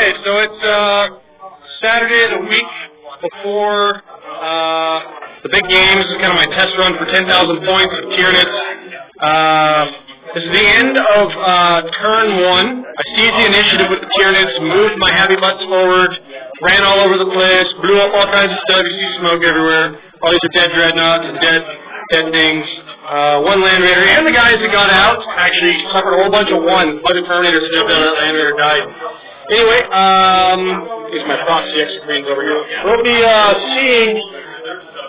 Okay, so it's Saturday the week before the big game. This is kind of my test run for 10,000 points with Nids. This is the end of turn one. I seized the initiative with the Nids, moved my happy butts forward, ran all over the place, blew up all kinds of stuff. You see smoke everywhere. All these are dead dreadnoughts and dead things. One Land Raider, and the guys that got out actually suffered a whole bunch of ones. A bunch of Terminators jumped out of that Land Raider died. Anyway, here's my proxy screens over here. We'll be seeing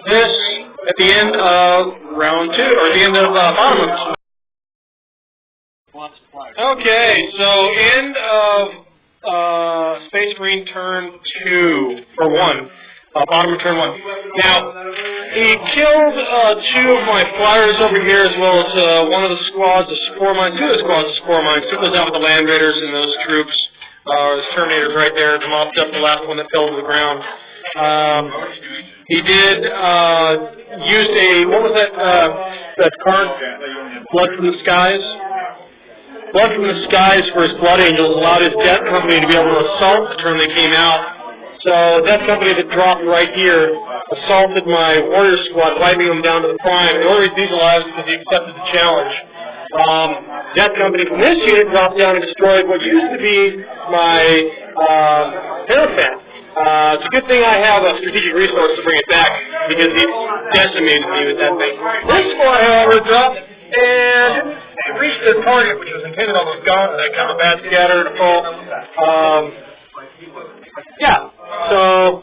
this at the end of round two, or at the end of bottom of. Okay, so end of Space Marine turn 2 for 1. Bottom of turn 1. Now, he killed 2 of my flyers over here, as well as one of the squads of spore mines, 2 of the squads of spore mines, took those out with the Land Raiders and those troops. Those Terminators right there, mopped up the last one that fell to the ground. He did use a, what was that card? Blood from the Skies? Blood from the Skies for his Blood Angels allowed his Death Company to be able to assault the turn they came out. So Death Company that dropped right here assaulted my Warrior Squad, wiping them down to the prime. The only reason he's alive is because he accepted the challenge. Death Company from this unit dropped down and destroyed what used to be my Hierophant. It's a good thing I have a strategic resource to bring it back, because he decimated me with that thing. This squad, however, dropped, and it reached the target, which was intended on those guns, that kind of bad scatter to fall. Yeah, so,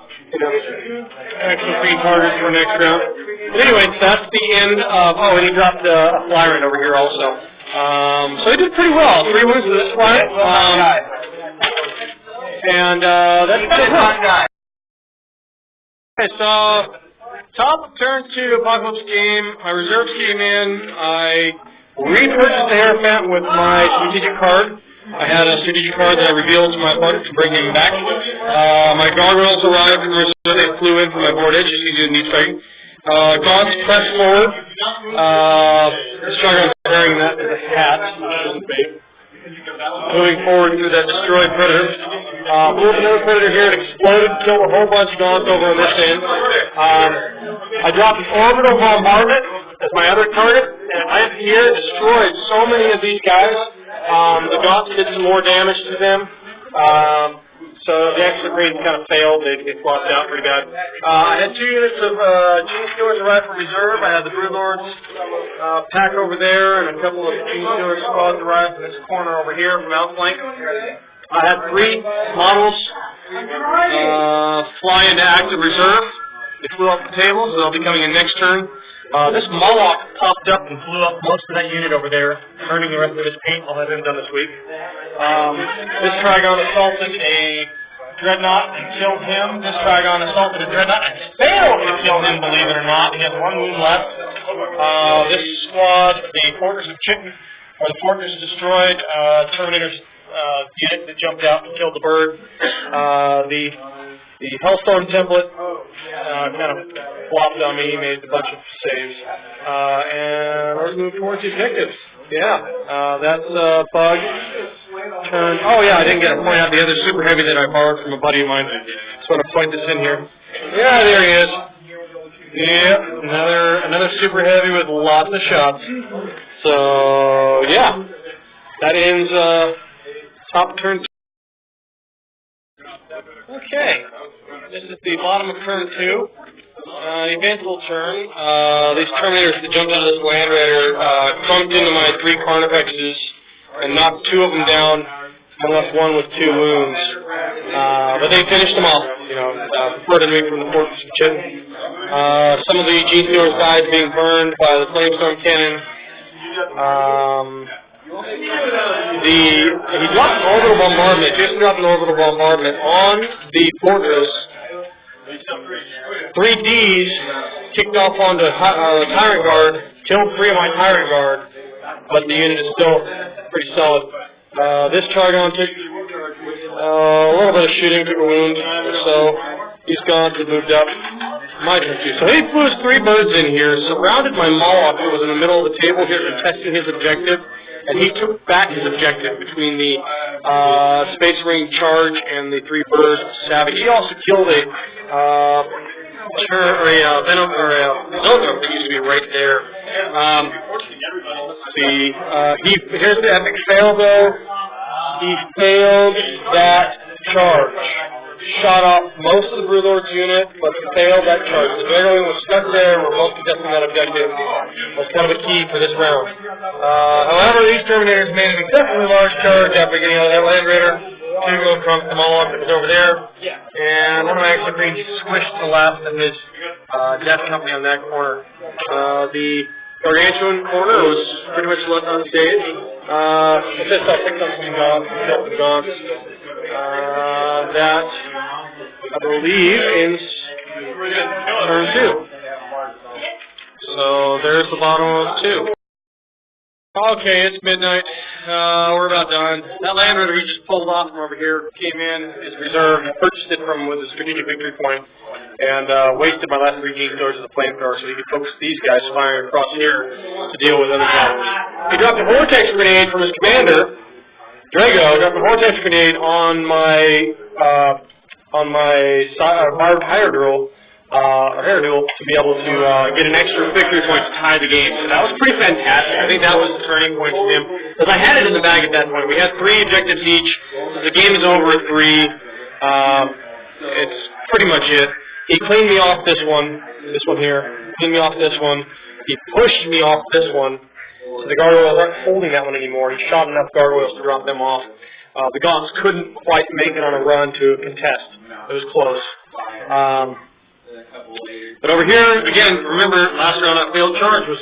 extra free targets for next round. But anyway, that's the end of, oh, and he dropped a flyer in over here also. So he did pretty well. 3 wins to this flyer. And that's pretty well. Okay, so, top of turn 2, Apocalypse game. My reserves came in. I repurchased the Hierophant with my strategic card. I had a strategic card that I revealed to my opponent to bring him back. My gargoyles arrived from reserve. They flew in from my board edge, just easy to need fighting. Gods press forward. This Jargon's wearing that as a hat, which isn't big. Moving forward through that destroyed Predator. Blew up another Predator here, it exploded, killed a whole bunch of Gods over on this end. I dropped an orbital bombardment as my other target, and I here destroyed so many of these guys. The Goths did some more damage to them, so the extra Marines kind of failed. They flopped out pretty bad. I had 2 units of Gene Stealers arrive from reserve. I had the Broodlords pack over there, and a couple of Gene Stealer squads arrived from this corner over here from outflank. I had 3 models fly into active reserve. They flew off the table, so they'll be coming in next turn. This Moloch popped up and blew up most of that unit over there, turning the rest of his paint. I'll have him done this week. This Trigon assaulted a Dreadnought and killed him. This Trigon assaulted a Dreadnought and failed to kill him, believe it or not. He has 1 wound left. This squad, the Fortress of Chitin, or the Fortress destroyed, Terminator's unit that jumped out and killed the bird. The Hellstone template kind of flopped on me, made a bunch of saves. And let's move towards the objectives. Yeah, that's Bug. Turn. Oh yeah, I didn't get to point out the other super heavy that I borrowed from a buddy of mine. Just want to point this in here. Yeah, there he is. Yeah, another super heavy with lots of shots. So yeah, that ends top turn. Okay, this is the bottom of turn 2. Eventful turn. These Terminators that jumped out of this Land Raider bumped into my 3 Carnifexes and knocked 2 of them down and left 1 with 2 wounds. But they finished them off, further me from the Fortress of Chitin. Some of the Gene Stealers died being burned by the Flamestorm Cannon. He dropped an orbital bombardment, Jason dropped an orbital bombardment on the fortress. 3 Ds kicked off onto Tyrant Guard, killed 3 of my Tyrant Guard, but the unit is still pretty solid. This Trigon took a little bit of shooting, took a wound, so he's gone, he moved up. My turn 2. So he flew his 3 birds in here, surrounded my Moloch, who was in the middle of the table here, contesting his objective. and he took back his objective between the Space Marine charge and the 3 birds savvy. He also killed a venom or a Zotham that used to be right there. Here's the epic fail though. He failed that charge. Shot off most of the Broodlord's unit, but failed that charge. The Dragoon was stuck there, remote contesting that objective. That's kind of a key for this round. However, these Terminators made an exceptionally large charge after getting out of that Land Raider. 2 go trunk them all up that was over there. And one of my extra greens squished to the left of his death company on that corner. The Gargantuan corner was pretty much left on stage. Just I picked up some gaunts. That, I believe, ends turn 2. So there's the bottom of 2. Okay, it's midnight. We're about done. That Land Raider he just pulled off from over here, came in as reserve, purchased it from with a strategic victory point, and wasted my last 3 game doors as a flamethrower so he could focus these guys firing across here to deal with other problems. He dropped a vortex grenade from his commander, Drago, dropped a vortex grenade on my Hierodule to be able to get an extra victory point to tie the game. So that was pretty fantastic. I think that was the turning point for him. Because I had it in the bag at that point. We had 3 objectives each. The game is over at 3. It's pretty much it. He cleaned me off this one here. Cleaned me off this one. He pushed me off this one. So the gargoyles aren't holding that one anymore. He shot enough gargoyles to drop them off. The Gaunts couldn't quite make it on a run to contest. It was close. But over here, again, remember, last round that failed charge was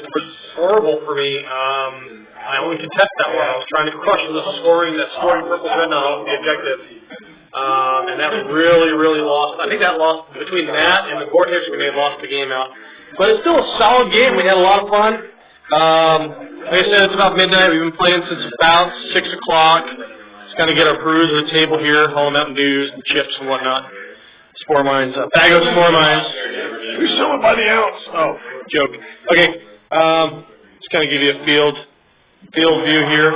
horrible for me. I only contested that one. I was trying to crush that scoring purple dreadnought off the objective. And that really, really lost. I think that lost, between that and the Vortex grenade, lost the game out. But it's still a solid game. We had a lot of fun. Like I said, it's about midnight. We've been playing since about 6 o'clock. Just kind of get our brews at the table here, all the Mountain Dews and chips and whatnot. Spore mines, bag of spore mines. We sell it by the ounce. Oh, joke. Okay, just kind of give you a field view here.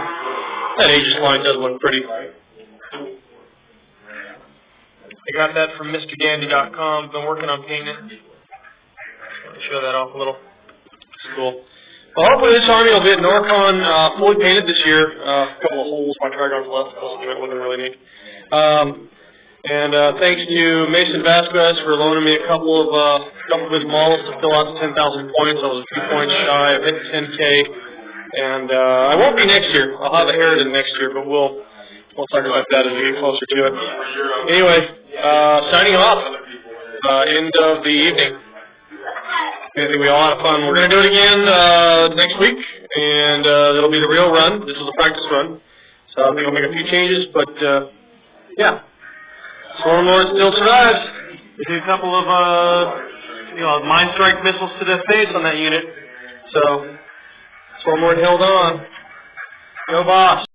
That Aegis line does look pretty. I got that from MrGandy.com. Been working on painting it. Let me show that off a little. It's cool. Well, hopefully this army will be at Norcon fully painted this year. A couple of holes my Trigons left. It looking really neat. And thanks to Mason Vasquez for loaning me a couple of his models to fill out the 10,000 points. I was a few points shy. I've hit 10K. And I won't be next year. I'll have a Heritage next year, but we'll talk about that as we get closer to it. Anyway, signing off. End of the evening. I think we all had fun. We're going to do it again next week, and it'll be the real run. This is a practice run. So I think I'll make a few changes, but yeah. Storm Lord still survives. We did a couple of Mind Strike missiles to the face on that unit. So Storm Lord held on. Go boss.